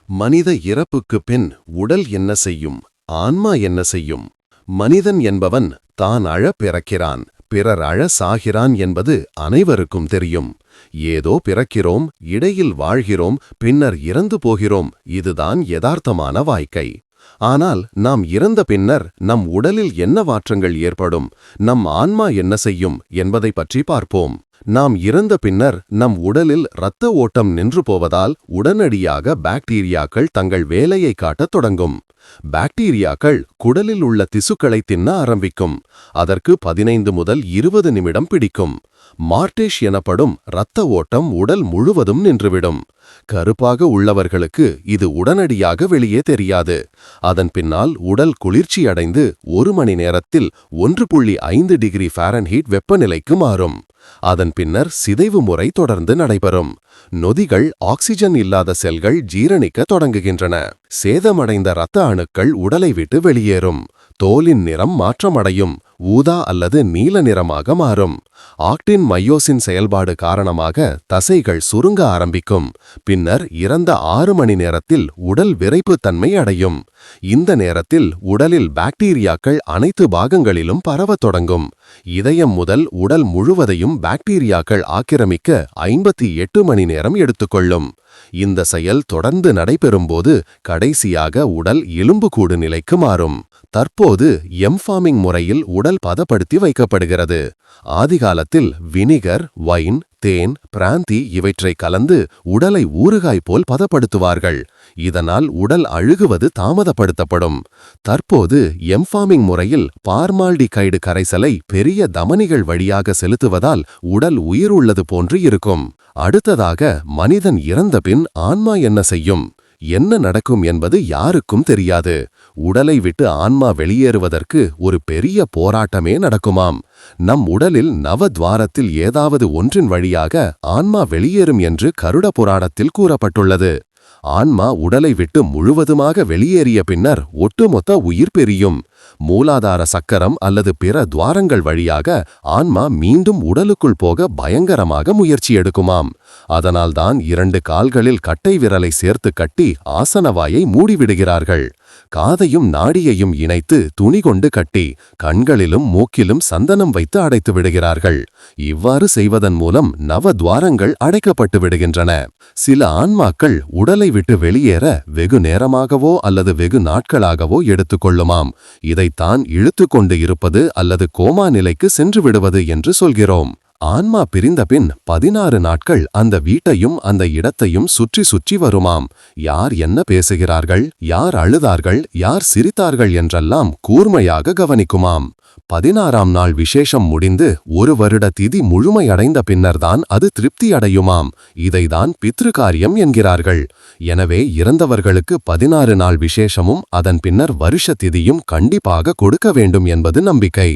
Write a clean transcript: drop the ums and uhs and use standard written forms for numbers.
மனித இறப்புக்குப் பின் உடல் என்ன செய்யும், ஆன்மா என்ன செய்யும்? மனிதன் என்பவன் தான் அழப் பிறக்கிறான், பிறர் அழ சாகிறான் என்பது அனைவருக்கும் தெரியும். ஏதோ பிறக்கிறோம், இடையில் வாழ்கிறோம், பின்னர் இறந்து போகிறோம். இதுதான் யதார்த்தமான வாழ்க்கை. ஆனால் நாம் இறந்த பின்னர் நம் உடலில் என்ன மாற்றங்கள் ஏற்படும், நம் ஆன்மா என்ன செய்யும் என்பதை பற்றி பார்ப்போம். நாம் இறந்த பின்னர் நம் உடலில் இரத்த ஓட்டம் நின்று போவதால் உடனடியாக பாக்டீரியாக்கள் தங்கள் வேலையை காட்டத் தொடங்கும். பாக்டீரியாக்கள் குடலில் உள்ள திசுக்களை தின்ன ஆரம்பிக்கும். அதற்கு 15 முதல் 20 நிமிடம் பிடிக்கும். மார்டேஷ் எனப்படும் இரத்த ஓட்டம் உடல் முழுவதும் நின்றுவிடும். கருப்பாக உள்ளவர்களுக்கு இது உடனடியாக வெளியே தெரியாது. அதன் பின்னால் உடல் குளிர்ச்சியடைந்து 1 மணி நேரத்தில் 1.5 டிகிரி ஃபாரன்ஹீட் வெப்பநிலைக்கு மாறும். அதன் பின்னர் சிதைவு முறை தொடர்ந்து நடைபெறும். நொதிகள் ஆக்சிஜன் இல்லாத செல்கள் ஜீரணிக்க தொடங்குகின்றன. சேதமடைந்த இரத்த அணுக்கள் உடலை விட்டு வெளியேறும். தோலின் நிறம் மாற்றமடையும், ஊதா அல்லது நீல நிறமாக மாறும். ஆக்டின் மையோசின் செயல்பாடு காரணமாக தசைகள் சுருங்க ஆரம்பிக்கும். பின்னர் இறந்த 6 மணி நேரத்தில் உடல் விறைப்புத்தன்மை அடையும். இந்த நேரத்தில் உடலில் பாக்டீரியாக்கள் அனைத்து பாகங்களிலும் பரவத் தொடங்கும். இதயம் முதல் உடல் முழுவதையும் பாக்டீரியாக்கள் ஆக்கிரமிக்க 58 மணி நேரம் எடுத்துக்கொள்ளும். இந்த செயல் தொடர்ந்து நடைபெறும்போது கடைசியாக உடல் எலும்புக்கூடு நிலைக்கு மாறும். தற்போது எம்ஃபார்மிங் முறையில் உடல் பதப்படுத்தி வைக்கப்படுகிறது. ஆதிகாலத்தில் வினிகர், வைன், தேன், பிராந்தி இவற்றை கலந்து உடலை ஊறுகாய் போல் பதப்படுத்துவார்கள். இதனால் உடல் அழுகுவது தாமதப்படுத்தப்படும். தற்போது எம்ஃபார்மிங் முறையில் பார்மால்டிகைடு கரைசலை பெரிய தமனிகள் வழியாக செலுத்துவதால் உடல் உயிர் உள்ளது போன்று இருக்கும். அடுத்ததாக மனிதன் இறந்தபின் ஆன்மா என்ன செய்யும், என்ன நடக்கும் என்பது யாருக்கும் தெரியாது. உடலை விட்டு ஆன்மா வெளியேறுவதற்கு ஒரு பெரிய போராட்டமே நடக்குமாம். நம் உடலில் நவத்வாரத்தில் ஏதாவது ஒன்றின் வழியாக ஆன்மா வெளியேறும் என்று கருட புராணத்தில் கூறப்பட்டுள்ளது. ஆன்மா உடலை விட்டு முழுவதுமாக வெளியேறிய பின்னர் ஒட்டுமொத்த உயிர் பிரியும். மூலாதார சக்கரம் அல்லது பிற துவாரங்கள் வழியாக ஆன்மா மீண்டும் உடலுக்குள் போக பயங்கரமாக முயற்சி எடுக்குமாம். அதனால்தான் 2 கால்களில் கட்டை விரலை சேர்த்து கட்டி ஆசனவாயை மூடிவிடுகிறார்கள். காதையும் நாடியையும் இணைத்து துணி கொண்டு கட்டி கண்களிலும் மூக்கிலும் சந்தனம் வைத்து அடைத்து விடுகிறார்கள். இவ்வாறு செய்வதன் மூலம் நவத்வாரங்கள் அடைக்கப்பட்டு விடுகின்றன. சில ஆன்மாக்கள் உடலை விட்டு வெளியேற வெகு நேரமாகவோ அல்லது வெகு நாட்களாகவோ எடுத்துக்கொள்ளுமாம். இதைத்தான் இழுத்துக்கொண்டு இருப்பது அல்லது கோமா நிலைக்கு சென்று விடுவது என்று சொல்கிறோம். ஆன்மா பிரிந்தபின் 16 நாட்கள் அந்த வீட்டையும் அந்த இடத்தையும் சுற்றி சுற்றி வருமாம். யார் என்ன பேசுகிறார்கள், யார் அழுதார்கள், யார் சிரித்தார்கள் என்றெல்லாம் கூர்மையாக கவனிக்குமாம். 16ஆம் நாள் விசேஷம் முடிந்து 1 வருட திதி முழுமையடைந்த பின்னர்தான் அது திருப்தி அடையுமாம். இதைதான் பித்ருகாரியம் என்கிறார்கள். எனவே இறந்தவர்களுக்கு 16 நாள் விசேஷமும் அதன் பின்னர் வருஷ திதியும் கண்டிப்பாக கொடுக்க வேண்டும் என்பது நம்பிக்கை.